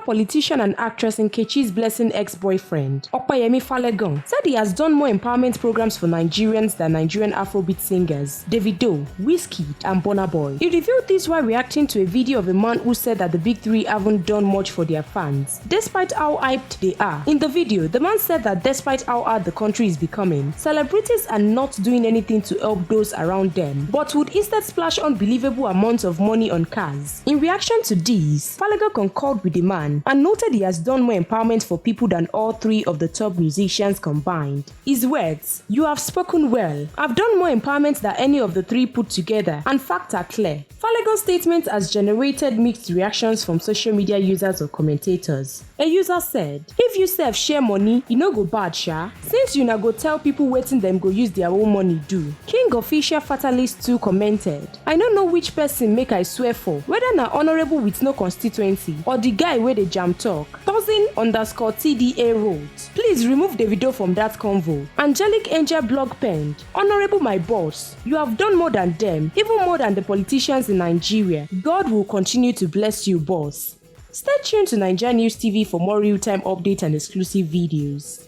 politician and actress Nkechi's Blessing ex-boyfriend, Opeyemi Falegan, said he has done more empowerment programs for Nigerians than Nigerian Afrobeat singers Davido, Wizkid, and Burna Boy. He revealed this while reacting to a video of a man who said that the big three haven't done much for their fans, despite how hyped they are. In the video, the man said that despite how hard the country is becoming, celebrities are not doing anything to help those around them, but would instead splash unbelievable amounts of money on cars. In reaction to this, Falegan concurred with the man and noted he has done more empowerment for people than all three of the top musicians combined. His words, "You have spoken well. I've done more empowerment than any of the three put together, and facts are clear." Falegan's statement has generated mixed reactions from social media users or commentators. A user said, "If you sef share money, e no go bad sha, since you na go tell people wetin dem go use their own money do." King Official Fatalist 2 commented, "I no know which person make I swear for, whether na honorable with no constituency or the guy wey dey jam talk." Cousin_TDA wrote, "Please remove Davido from that convo." Angelic Angel blog penned, "Honorable my boss, you have done more than them, even more than the politicians in Nigeria. God will continue to bless you, boss." Stay tuned to NaijaNews TV for more real-time updates and exclusive videos.